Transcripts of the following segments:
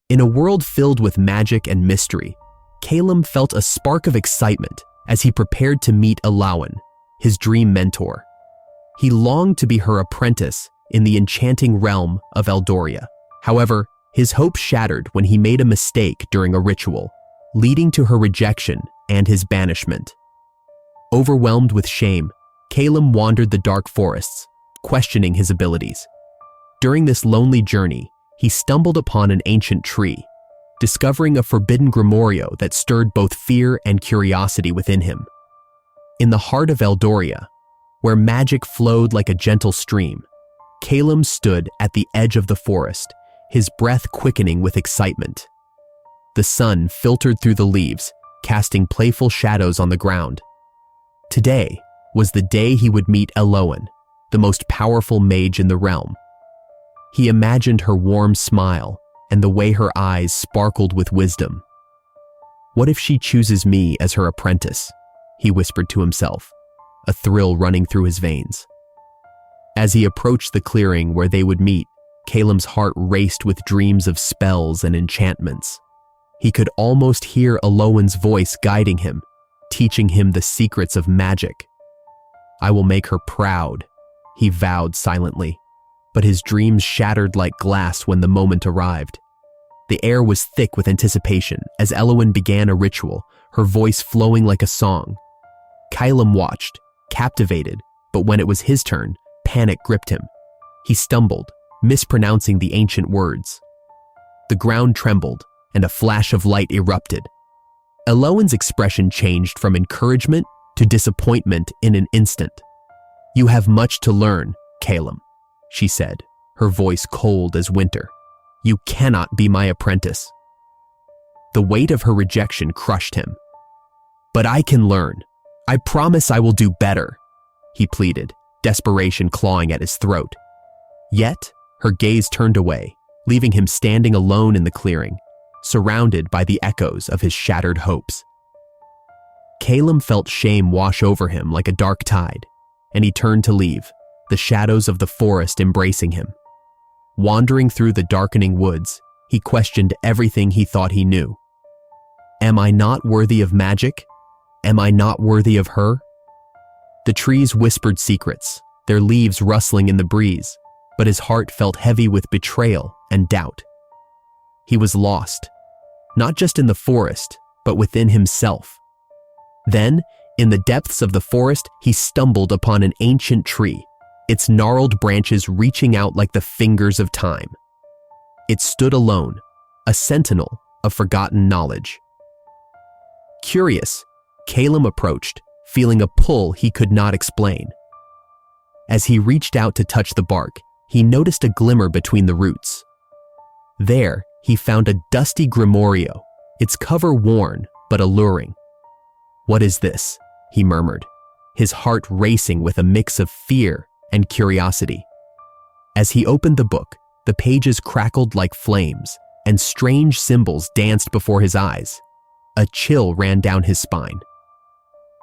In a world filled with magic and mystery, Calum felt a spark of excitement as he prepared to meet Alawan, his dream mentor. He longed to be her apprentice in the enchanting realm of Eldoria. However, his hopes shattered when he made a mistake during a ritual, leading to her rejection and his banishment. Overwhelmed with shame, Calum wandered the dark forests, questioning his abilities. During this lonely journey, he stumbled upon an ancient tree, discovering a forbidden grimorio that stirred both fear and curiosity within him. In the heart of Eldoria, where magic flowed like a gentle stream, Calum stood at the edge of the forest, his breath quickening with excitement. The sun filtered through the leaves, casting playful shadows on the ground. Today was the day he would meet Eloan, the most powerful mage in the realm. He imagined her warm smile and the way her eyes sparkled with wisdom. "What if she chooses me as her apprentice?" he whispered to himself, a thrill running through his veins. As he approached the clearing where they would meet, Calum's heart raced with dreams of spells and enchantments. He could almost hear Eloan's voice guiding him, teaching him the secrets of magic. "I will make her proud," he vowed silently, but his dreams shattered like glass when the moment arrived. The air was thick with anticipation as Eloan began a ritual, her voice flowing like a song. Calum watched, captivated, but when it was his turn, panic gripped him. He stumbled, mispronouncing the ancient words. The ground trembled, and a flash of light erupted. Eloan's expression changed from encouragement to disappointment in an instant. "You have much to learn, Calum," she said, her voice cold as winter. "You cannot be my apprentice." The weight of her rejection crushed him. "But I can learn. I promise I will do better," he pleaded, desperation clawing at his throat. Yet, her gaze turned away, leaving him standing alone in the clearing, surrounded by the echoes of his shattered hopes. Calum felt shame wash over him like a dark tide, and he turned to leave, the shadows of the forest embracing him. Wandering through the darkening woods, he questioned everything he thought he knew. Am I not worthy of magic? Am I not worthy of her? The trees whispered secrets, their leaves rustling in the breeze, but his heart felt heavy with betrayal and doubt. He was lost, not just in the forest, but within himself. Then, in the depths of the forest, he stumbled upon an ancient tree, its gnarled branches reaching out like the fingers of time. It stood alone, a sentinel of forgotten knowledge. Curious, Calum approached, feeling a pull he could not explain. As he reached out to touch the bark, he noticed a glimmer between the roots. There, he found a dusty grimorio, its cover worn but alluring. "What is this?" he murmured, his heart racing with a mix of fear and curiosity. As he opened the book, the pages crackled like flames, and strange symbols danced before his eyes. A chill ran down his spine.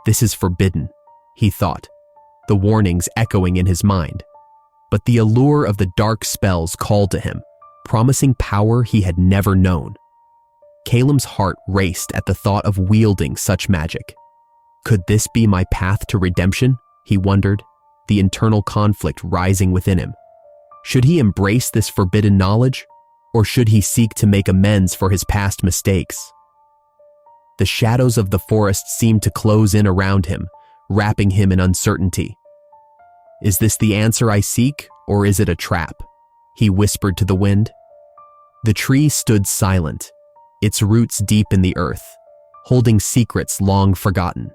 "This is forbidden," he thought, the warnings echoing in his mind. But the allure of the dark spells called to him, promising power he had never known. Calum's heart raced at the thought of wielding such magic. Could this be my path to redemption? He wondered, the internal conflict rising within him. Should he embrace this forbidden knowledge, or should he seek to make amends for his past mistakes? The shadows of the forest seemed to close in around him, wrapping him in uncertainty. "Is this the answer I seek, or is it a trap?" he whispered to the wind. The tree stood silent, its roots deep in the earth, holding secrets long forgotten.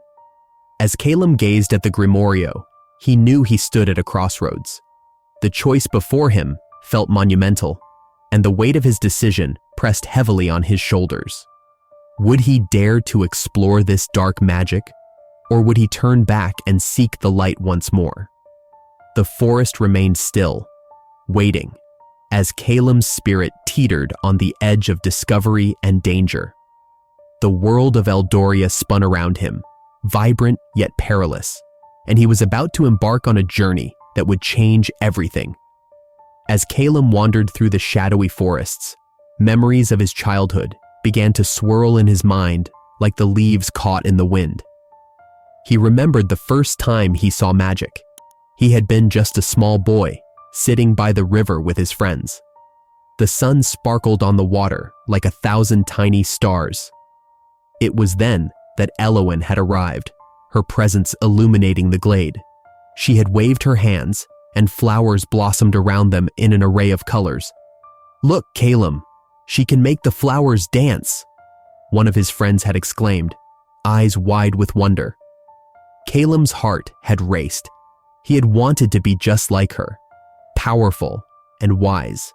As Calum gazed at the grimorio, he knew he stood at a crossroads. The choice before him felt monumental, and the weight of his decision pressed heavily on his shoulders. Would he dare to explore this dark magic, or would he turn back and seek the light once more? The forest remained still, waiting, as Calum's spirit teetered on the edge of discovery and danger. The world of Eldoria spun around him, vibrant yet perilous, and he was about to embark on a journey that would change everything. As Calum wandered through the shadowy forests, Memories of his childhood began to swirl in his mind like the leaves caught in the wind. He remembered the first time he saw magic. He had been just a small boy, sitting by the river with his friends. The sun sparkled on the water like 1,000 tiny stars. It was then that Elowen had arrived, her presence illuminating the glade. She had waved her hands, and flowers blossomed around them in an array of colors. "Look, Calum, she can make the flowers dance," one of his friends had exclaimed, eyes wide with wonder. Calum's heart had raced. He had wanted to be just like her, powerful and wise.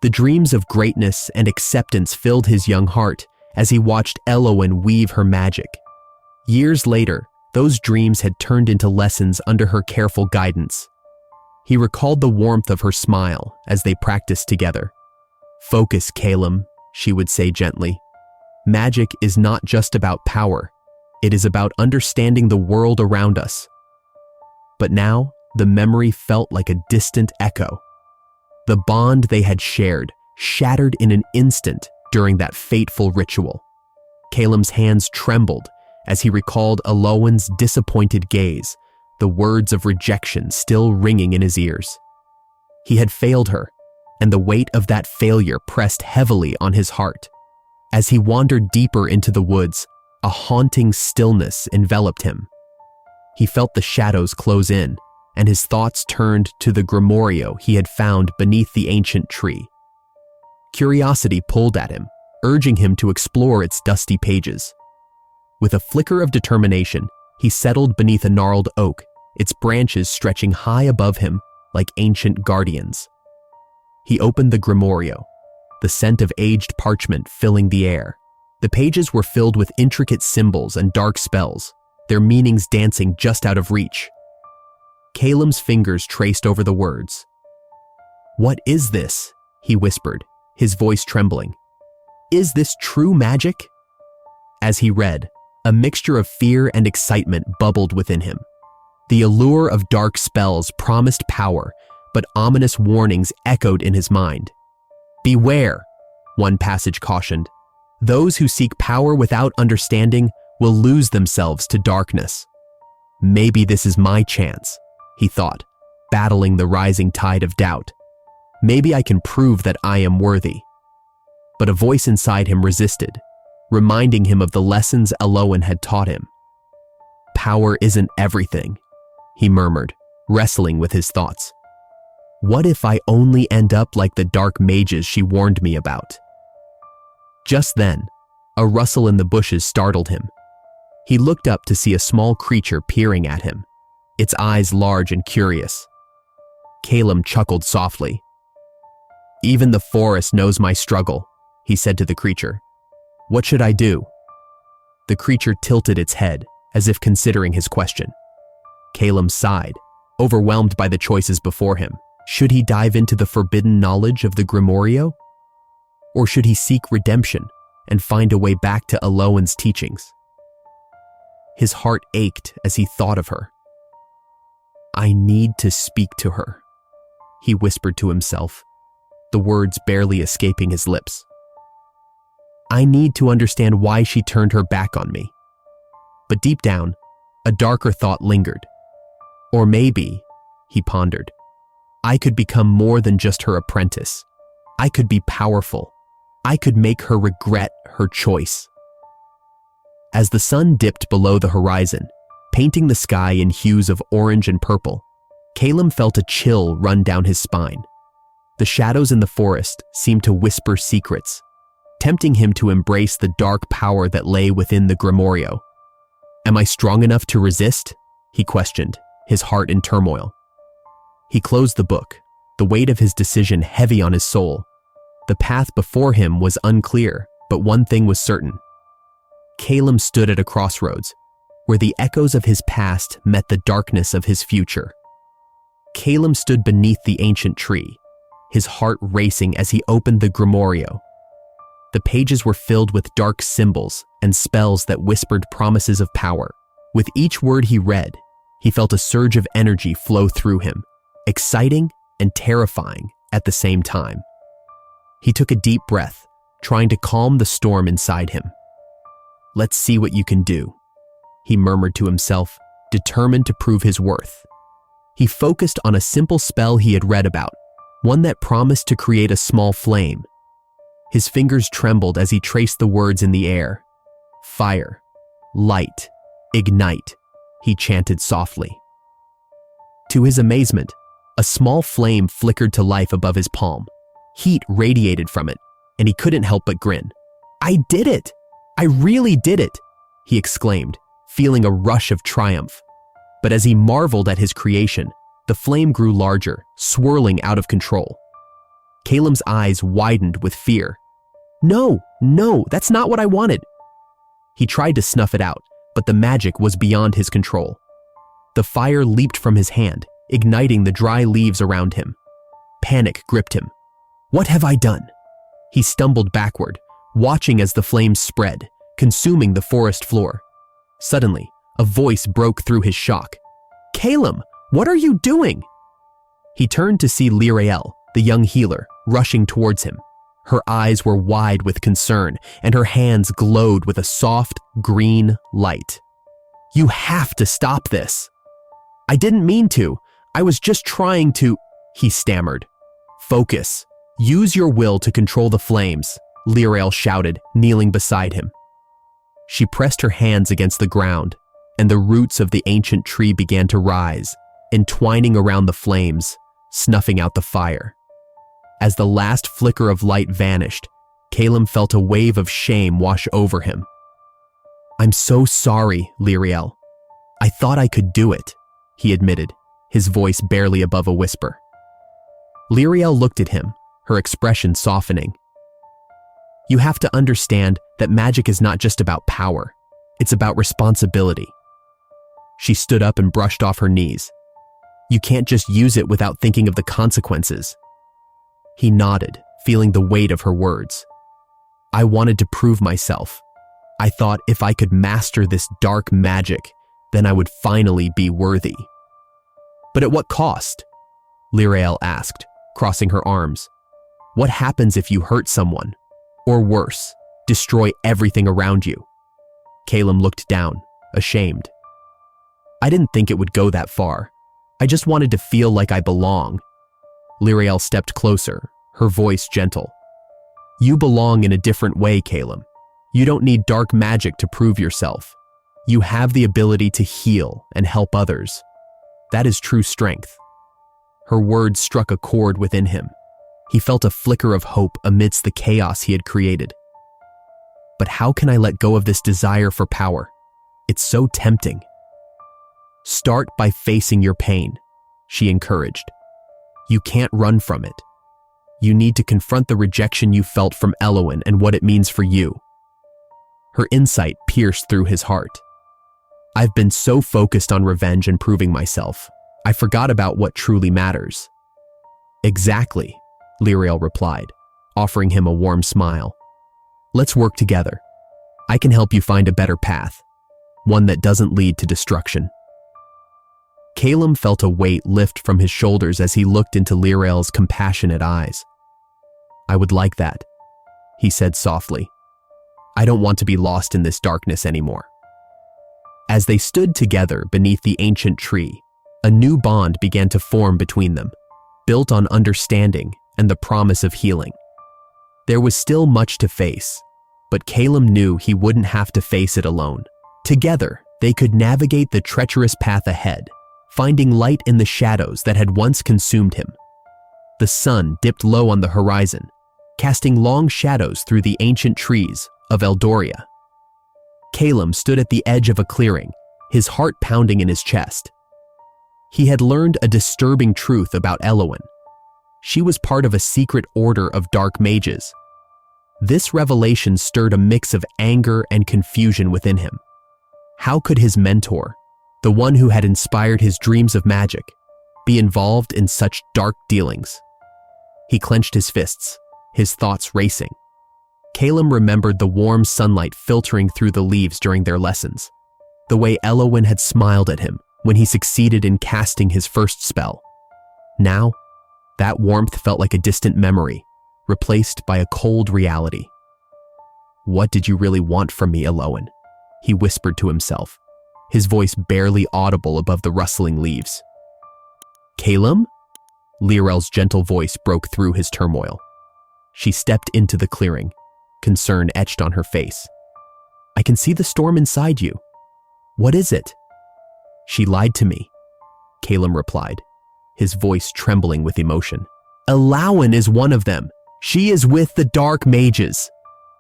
The dreams of greatness and acceptance filled his young heart as he watched Elowen weave her magic. Years later, those dreams had turned into lessons under her careful guidance. He recalled the warmth of her smile as they practiced together. "Focus, Calum," she would say gently. "Magic is not just about power. It is about understanding the world around us." But now, the memory felt like a distant echo. The bond they had shared shattered in an instant during that fateful ritual. Calum's hands trembled as he recalled Elowen's disappointed gaze, the words of rejection still ringing in his ears. He had failed her, and the weight of that failure pressed heavily on his heart. As he wandered deeper into the woods, a haunting stillness enveloped him. He felt the shadows close in, and his thoughts turned to the grimorio he had found beneath the ancient tree. Curiosity pulled at him, urging him to explore its dusty pages. With a flicker of determination, he settled beneath a gnarled oak, its branches stretching high above him like ancient guardians. He opened the grimorio, the scent of aged parchment filling the air. The pages were filled with intricate symbols and dark spells, their meanings dancing just out of reach. Calum's fingers traced over the words. "What is this?" he whispered, his voice trembling. "Is this true magic?" As he read, a mixture of fear and excitement bubbled within him. The allure of dark spells promised power, but ominous warnings echoed in his mind. "Beware," one passage cautioned. "Those who seek power without understanding will lose themselves to darkness." Maybe this is my chance, he thought, battling the rising tide of doubt. Maybe I can prove that I am worthy. But a voice inside him resisted, reminding him of the lessons Elowen had taught him. "Power isn't everything," he murmured, wrestling with his thoughts. "What if I only end up like the dark mages she warned me about?" Just then, a rustle in the bushes startled him. He looked up to see a small creature peering at him, its eyes large and curious. Calum chuckled softly. "Even the forest knows my struggle," he said to the creature. "What should I do?" The creature tilted its head, as if considering his question. Calum sighed, overwhelmed by the choices before him. Should he dive into the forbidden knowledge of the grimorio? Or should he seek redemption and find a way back to Elowen's teachings? His heart ached as he thought of her. "I need to speak to her," he whispered to himself, the words barely escaping his lips. "I need to understand why she turned her back on me." But deep down, a darker thought lingered. Or maybe, he pondered, I could become more than just her apprentice. I could be powerful. I could make her regret her choice. As the sun dipped below the horizon, painting the sky in hues of orange and purple, Calum felt a chill run down his spine. The shadows in the forest seemed to whisper secrets, tempting him to embrace the dark power that lay within the grimorio. "Am I strong enough to resist?" he questioned, his heart in turmoil. He closed the book, the weight of his decision heavy on his soul. The path before him was unclear, but one thing was certain. Calum stood at a crossroads, where the echoes of his past met the darkness of his future. Calum stood beneath the ancient tree, his heart racing as he opened the grimorio. The pages were filled with dark symbols and spells that whispered promises of power. With each word he read, he felt a surge of energy flow through him, exciting and terrifying at the same time. He took a deep breath, trying to calm the storm inside him. "Let's see what you can do," he murmured to himself, determined to prove his worth. He focused on a simple spell he had read about, one that promised to create a small flame. His fingers trembled as he traced the words in the air. "Fire, light, ignite," he chanted softly. To his amazement, a small flame flickered to life above his palm. Heat radiated from it, and he couldn't help but grin. "I did it! I really did it!" he exclaimed, feeling a rush of triumph. But as he marveled at his creation, the flame grew larger, swirling out of control. Caleb's eyes widened with fear. No, that's not what I wanted." He tried to snuff it out, but the magic was beyond his control. The fire leaped from his hand, igniting the dry leaves around him. Panic gripped him. "What have I done?" He stumbled backward, watching as the flames spread, consuming the forest floor. Suddenly, a voice broke through his shock. "Caleb, what are you doing?" He turned to see Lyrael, the young healer, rushing towards him. Her eyes were wide with concern, and her hands glowed with a soft, green light. "You have to stop this." "I didn't mean to. I was just trying to," he stammered. "Focus. Use your will to control the flames," Lyrael shouted, kneeling beside him. She pressed her hands against the ground, and the roots of the ancient tree began to rise, entwining around the flames, snuffing out the fire. As the last flicker of light vanished, Caleb felt a wave of shame wash over him. "I'm so sorry, Lyrael. I thought I could do it," he admitted, his voice barely above a whisper. Lyrael looked at him, her expression softening. "You have to understand that magic is not just about power. It's about responsibility." She stood up and brushed off her knees. "You can't just use it without thinking of the consequences." He nodded, feeling the weight of her words. "I wanted to prove myself. I thought if I could master this dark magic, then I would finally be worthy." "But at what cost?" Lyrael asked, crossing her arms. "What happens if you hurt someone? Or worse, destroy everything around you?" Caleb looked down, ashamed. "I didn't think it would go that far. I just wanted to feel like I belong." Lyrael stepped closer, her voice gentle. "You belong in a different way, Caleb. You don't need dark magic to prove yourself. You have the ability to heal and help others. That is true strength." Her words struck a chord within him. He felt a flicker of hope amidst the chaos he had created. "But how can I let go of this desire for power? It's so tempting." "Start by facing your pain," she encouraged. "You can't run from it. You need to confront the rejection you felt from Elowen and what it means for you." Her insight pierced through his heart. "I've been so focused on revenge and proving myself, I forgot about what truly matters." "Exactly," Lyrael replied, offering him a warm smile. "Let's work together. I can help you find a better path, one that doesn't lead to destruction." Caleb felt a weight lift from his shoulders as he looked into Lyrael's compassionate eyes. "I would like that," he said softly. "I don't want to be lost in this darkness anymore." As they stood together beneath the ancient tree, a new bond began to form between them, built on understanding and the promise of healing. There was still much to face, but Caleb knew he wouldn't have to face it alone. Together, they could navigate the treacherous path ahead, finding light in the shadows that had once consumed him. The sun dipped low on the horizon, casting long shadows through the ancient trees of Eldoria. Caleb stood at the edge of a clearing, his heart pounding in his chest. He had learned a disturbing truth about Elowen. She was part of a secret order of dark mages. This revelation stirred a mix of anger and confusion within him. How could his mentor, the one who had inspired his dreams of magic, be involved in such dark dealings? He clenched his fists, his thoughts racing. Caleb remembered the warm sunlight filtering through the leaves during their lessons, the way Elowen had smiled at him when he succeeded in casting his first spell. Now, that warmth felt like a distant memory, replaced by a cold reality. "What did you really want from me, Elowen?" he whispered to himself, his voice barely audible above the rustling leaves. "Calum?" Lirel's gentle voice broke through his turmoil. She stepped into the clearing, concern etched on her face. "I can see the storm inside you. What is it?" "She lied to me," Calum replied, his voice trembling with emotion. "Elowen is one of them. She is with the dark mages."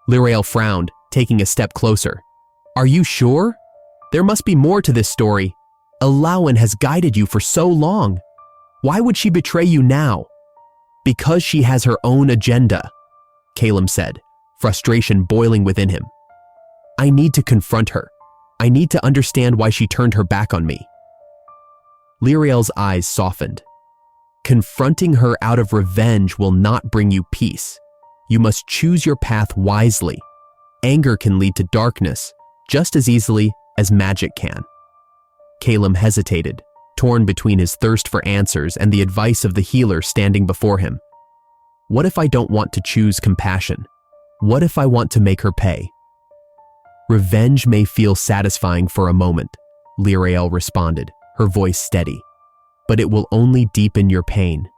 Lirel frowned, taking a step closer. "Are you sure? There must be more to this story. Elowen has guided you for so long. Why would she betray you now?" "Because she has her own agenda," Calum said, frustration boiling within him. "I need to confront her. I need to understand why she turned her back on me." Lirel's eyes softened. "Confronting her out of revenge will not bring you peace. You must choose your path wisely. Anger can lead to darkness just as easily as magic can." Calum hesitated, torn between his thirst for answers and the advice of the healer standing before him. "What if I don't want to choose compassion? What if I want to make her pay?" "Revenge may feel satisfying for a moment," Lirel responded, her voice steady, "but it will only deepen your pain.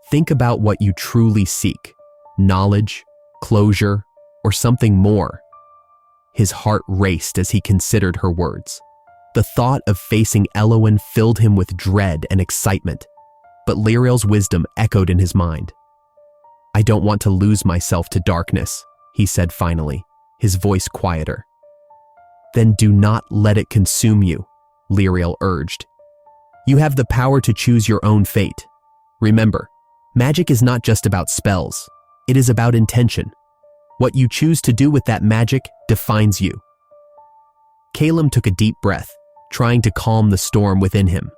Think about what you truly seek: knowledge, closure, or something more." His heart raced as he considered her words. The thought of facing Elowen filled him with dread and excitement, but Lirel's wisdom echoed in his mind. "I don't want to lose myself to darkness," he said finally, his voice quieter. "Then do not let it consume you," Lirel urged. "You have the power to choose your own fate. Remember, magic is not just about spells. It is about intention. What you choose to do with that magic defines you." Calum took a deep breath, trying to calm the storm within him.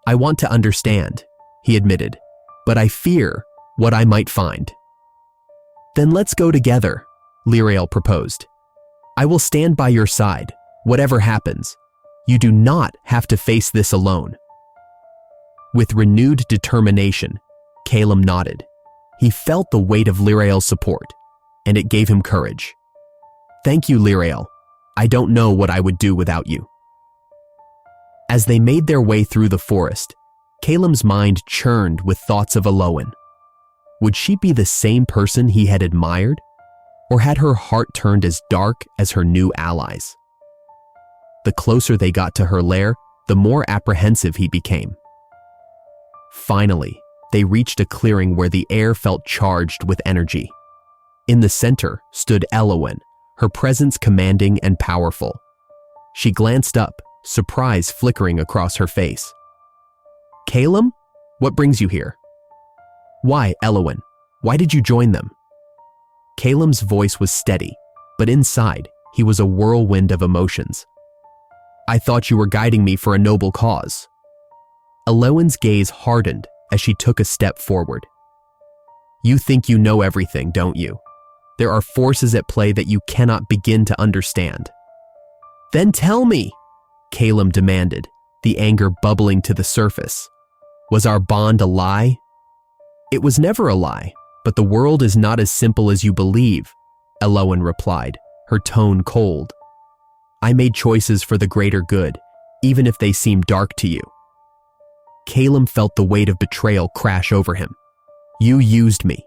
"I want to understand," he admitted, "but I fear what I might find." "Then let's go together," Lirel proposed. "I will stand by your side, whatever happens. You do not have to face this alone." With renewed determination, Calum nodded. He felt the weight of Lirel's support, and it gave him courage. "Thank you, Lirel. I don't know what I would do without you." As they made their way through the forest, Calum's mind churned with thoughts of Elowen. Would she be the same person he had admired, or had her heart turned as dark as her new allies? The closer they got to her lair, the more apprehensive he became. Finally, they reached a clearing where the air felt charged with energy. In the center stood Elowen, her presence commanding and powerful. She glanced up, surprise flickering across her face. "Calum? What brings you here?" "Why, Elowen? Why did you join them?" Calum's voice was steady, but inside, he was a whirlwind of emotions. "I thought you were guiding me for a noble cause." Elowen's gaze hardened as she took a step forward. "You think you know everything, don't you? There are forces at play that you cannot begin to understand." "Then tell me," Calum demanded, the anger bubbling to the surface. "Was our bond a lie?" "It was never a lie, but the world is not as simple as you believe," Elowen replied, her tone cold. "I made choices for the greater good, even if they seem dark to you." Calum felt the weight of betrayal crash over him. "You used me.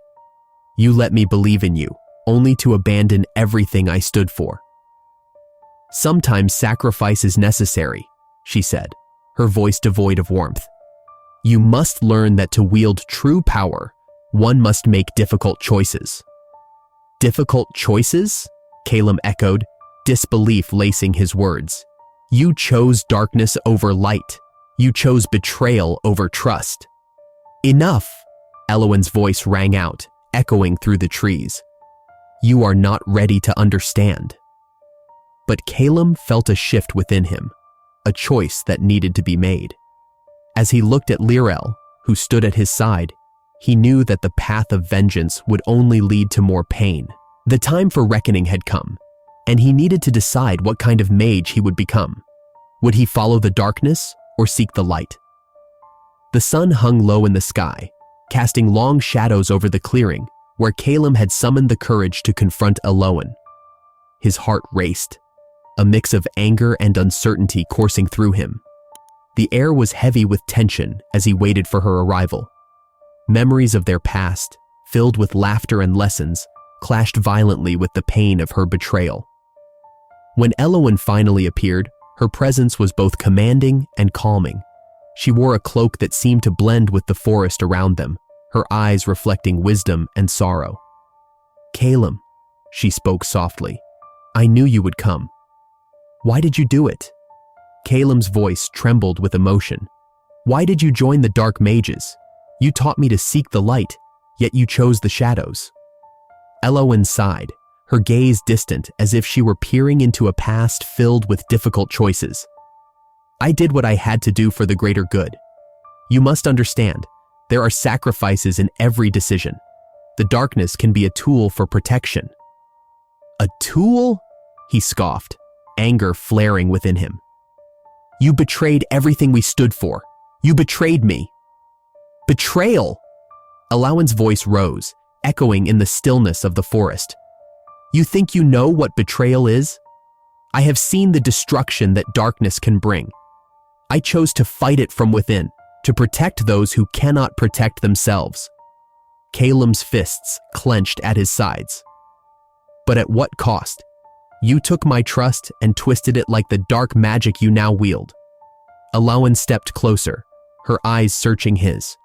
You let me believe in you, only to abandon everything I stood for." "Sometimes sacrifice is necessary," she said, her voice devoid of warmth. "You must learn that to wield true power, one must make difficult choices." "Difficult choices?" Calum echoed, disbelief lacing his words. "You chose darkness over light. You chose betrayal over trust." "Enough!" Elowen's voice rang out, echoing through the trees. "You are not ready to understand." But Calum felt a shift within him, a choice that needed to be made. As he looked at Lirel, who stood at his side, he knew that the path of vengeance would only lead to more pain. The time for reckoning had come, and he needed to decide what kind of mage he would become. Would he follow the darkness or seek the light? The sun hung low in the sky, casting long shadows over the clearing, where Calum had summoned the courage to confront Eloan. His heart raced, a mix of anger and uncertainty coursing through him. The air was heavy with tension as he waited for her arrival. Memories of their past, filled with laughter and lessons, clashed violently with the pain of her betrayal. When Eloan finally appeared, her presence was both commanding and calming. She wore a cloak that seemed to blend with the forest around them, her eyes reflecting wisdom and sorrow. "Calum," she spoke softly, "I knew you would come. Why did you do it?" Calum's voice trembled with emotion. "Why did you join the dark mages? You taught me to seek the light, yet you chose the shadows." Eloan sighed, her gaze distant as if she were peering into a past filled with difficult choices. "I did what I had to do for the greater good. You must understand, there are sacrifices in every decision. The darkness can be a tool for protection." "A tool?" he scoffed, anger flaring within him. "You betrayed everything we stood for. You betrayed me." "Betrayal!" Eloan's voice rose, echoing in the stillness of the forest. "You think you know what betrayal is? I have seen the destruction that darkness can bring. I chose to fight it from within, to protect those who cannot protect themselves." Calum's fists clenched at his sides. "But at what cost? You took my trust and twisted it like the dark magic you now wield." Eloan stepped closer, her eyes searching his.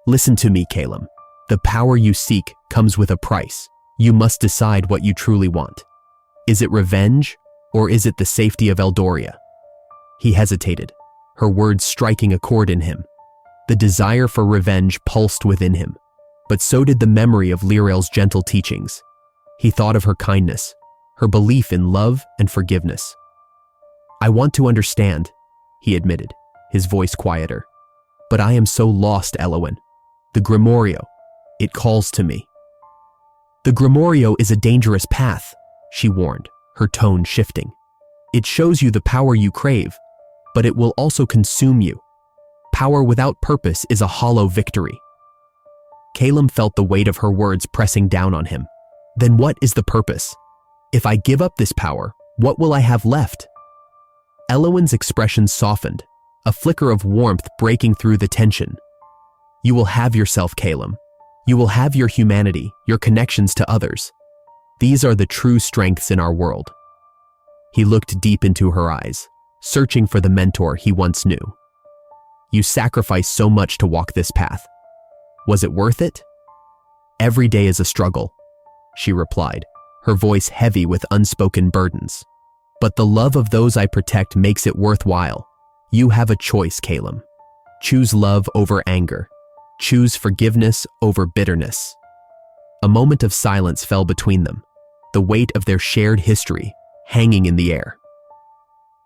"Listen to me, Calum. The power you seek comes with a price. You must decide what you truly want. Is it revenge, or is it the safety of Eldoria?" He hesitated, her words striking a chord in him. The desire for revenge pulsed within him, but so did the memory of Lirael's gentle teachings. He thought of her kindness, her belief in love and forgiveness. "I want to understand," he admitted, his voice quieter. "But I am so lost, Eloan. The Grimorio, it calls to me." "The Grimorio is a dangerous path," she warned, her tone shifting. "It shows you the power you crave, but it will also consume you. Power without purpose is a hollow victory." Calum felt the weight of her words pressing down on him. Then what is the purpose? If I give up this power, what will I have left? Eloan's expression softened, a flicker of warmth breaking through the tension. "You will have yourself, Calum. You will have your humanity, your connections to others. These are the true strengths in our world." He looked deep into her eyes, searching for the mentor he once knew. "You sacrificed so much to walk this path. Was it worth it?" "Every day is a struggle," she replied, her voice heavy with unspoken burdens. "But the love of those I protect makes it worthwhile. You have a choice, Calum. Choose love over anger. Choose forgiveness over bitterness." A moment of silence fell between them, the weight of their shared history hanging in the air.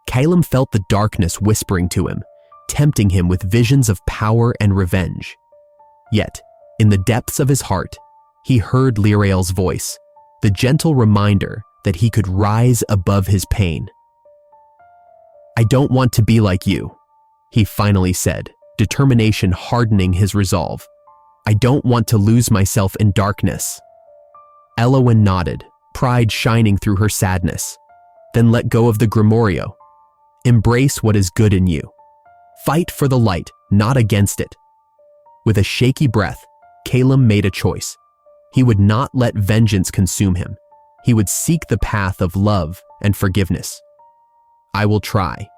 Calum felt the darkness whispering to him, tempting him with visions of power and revenge. Yet, in the depths of his heart, he heard Lirael's voice, the gentle reminder that he could rise above his pain. "I don't want to be like you," he finally said, determination hardening his resolve. "I don't want to lose myself in darkness." Eloan nodded, pride shining through her sadness. "Then let go of the Grimorio. Embrace what is good in you. Fight for the light, not against it." With a shaky breath, Calum made a choice. He would not let vengeance consume him. He would seek the path of love and forgiveness. "I will try,"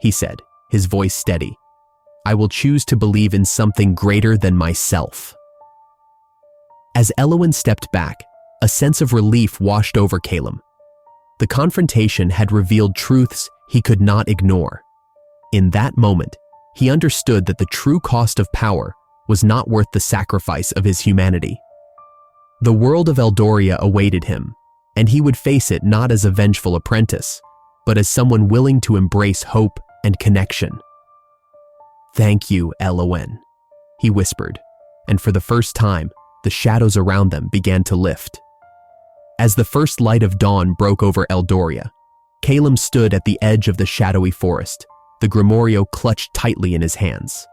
he said, his voice steady. "I will choose to believe in something greater than myself." As Eloan stepped back, a sense of relief washed over Calum. The confrontation had revealed truths he could not ignore. In that moment, he understood that the true cost of power was not worth the sacrifice of his humanity. The world of Eldoria awaited him, and he would face it not as a vengeful apprentice, but as someone willing to embrace hope and connection. "Thank you, Eloan," he whispered, and for the first time, the shadows around them began to lift. As the first light of dawn broke over Eldoria, Calum stood at the edge of the shadowy forest, the Grimorio clutched tightly in his hands.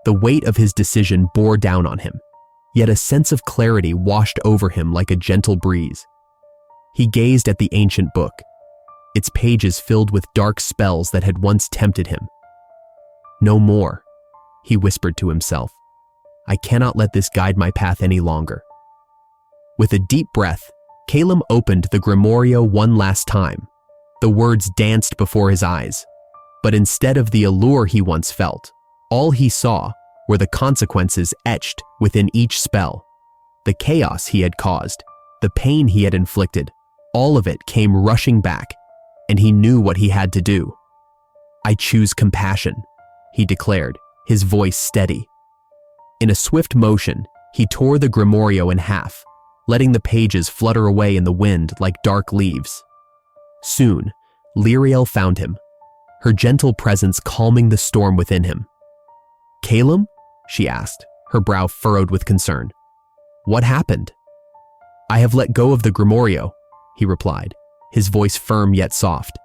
The weight of his decision bore down on him. yet a sense of clarity washed over him like a gentle breeze. He gazed at the ancient book, its pages filled with dark spells that had once tempted him. "No more," he whispered to himself. "I cannot let this guide my path any longer." With a deep breath, Calum opened the Grimorio one last time. The words danced before his eyes, but instead of the allure he once felt, all he saw were the consequences etched within each spell. The chaos he had caused, the pain he had inflicted, all of it came rushing back, and he knew what he had to do. "I choose compassion," he declared, his voice steady. In a swift motion, he tore the Grimorio in half, letting the pages flutter away in the wind like dark leaves. Soon, Lyriel found him, her gentle presence calming the storm within him. "Calum?" she asked, her brow furrowed with concern. "What happened?" "I have let go of the Grimorio," he replied, his voice firm yet soft.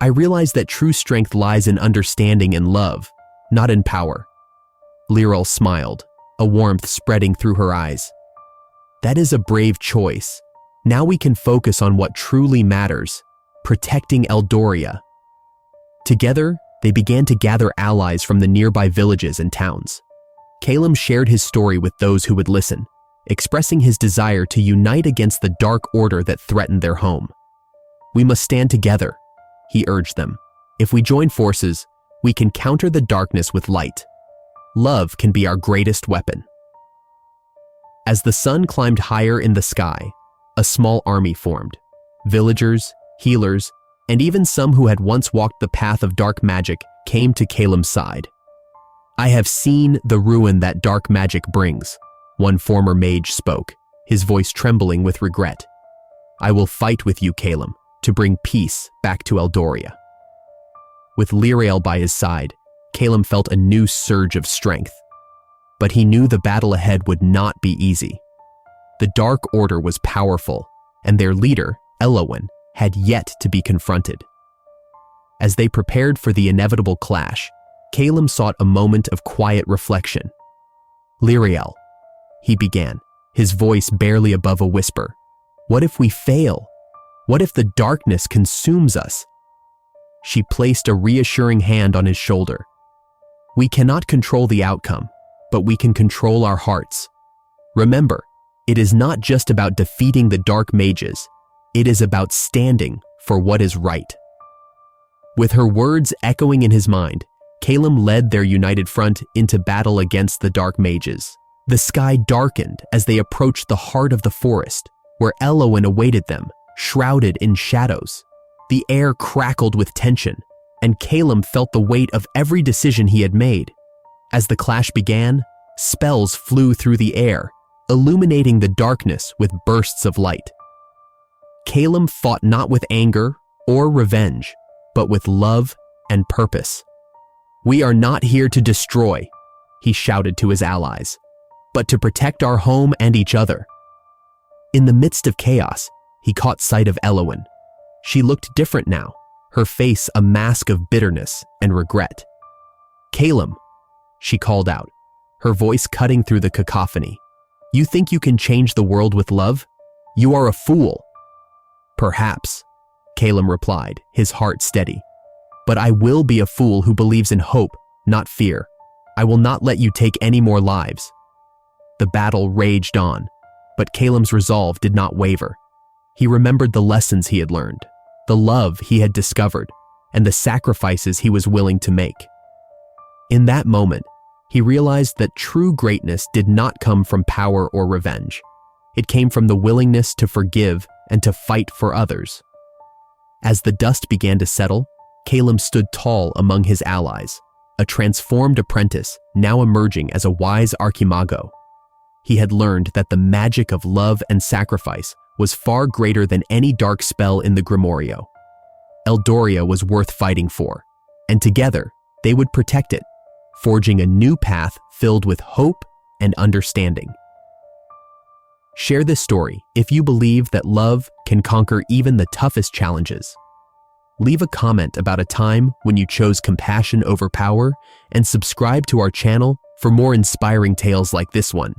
"I realize that true strength lies in understanding and love, not in power." Lyriel smiled, a warmth spreading through her eyes. "That is a brave choice. Now we can focus on what truly matters, protecting Eldoria." Together, they began to gather allies from the nearby villages and towns. Calum shared his story with those who would listen, expressing his desire to unite against the dark order that threatened their home. "We must stand together," he urged them. "If we join forces, we can counter the darkness with light. Love can be our greatest weapon." As the sun climbed higher in the sky, a small army formed. Villagers, healers, and even some who had once walked the path of dark magic came to Calum's side. "I have seen the ruin that dark magic brings," one former mage spoke, his voice trembling with regret. "I will fight with you, Calum, to bring peace back to Eldoria." With Lyriel by his side, Calum felt a new surge of strength. But he knew the battle ahead would not be easy. The Dark Order was powerful, and their leader, Elowen, had yet to be confronted. As they prepared for the inevitable clash, Calum sought a moment of quiet reflection. "Lyriel," he began, his voice barely above a whisper, "what if we fail? What if the darkness consumes us?" She placed a reassuring hand on his shoulder. "We cannot control the outcome, but we can control our hearts. Remember, it is not just about defeating the dark mages, it is about standing for what is right." With her words echoing in his mind, Calum led their united front into battle against the dark mages. The sky darkened as they approached the heart of the forest, where Elowen awaited them, shrouded in shadows. The air crackled with tension, and Calum felt the weight of every decision he had made. As the clash began, spells flew through the air, illuminating the darkness with bursts of light. Calum fought not with anger or revenge, but with love and purpose. "We are not here to destroy," he shouted to his allies, "but to protect our home and each other." In the midst of chaos, he caught sight of Elowen. She looked different now, her face a mask of bitterness and regret. "Calum," she called out, her voice cutting through the cacophony. "You think you can change the world with love? You are a fool." "Perhaps," Calum replied, his heart steady. "But I will be a fool who believes in hope, not fear. I will not let you take any more lives." The battle raged on, but Calum's resolve did not waver. He remembered the lessons he had learned, the love he had discovered, and the sacrifices he was willing to make. In that moment, he realized that true greatness did not come from power or revenge. It came from the willingness to forgive and to fight for others. As the dust began to settle, Calum stood tall among his allies, a transformed apprentice now emerging as a wise archimago. He had learned that the magic of love and sacrifice was far greater than any dark spell in the Grimorio. Eldoria was worth fighting for, and together they would protect it, forging a new path filled with hope and understanding. Share this story if you believe that love can conquer even the toughest challenges. Leave a comment about a time when you chose compassion over power, and subscribe to our channel for more inspiring tales like this one.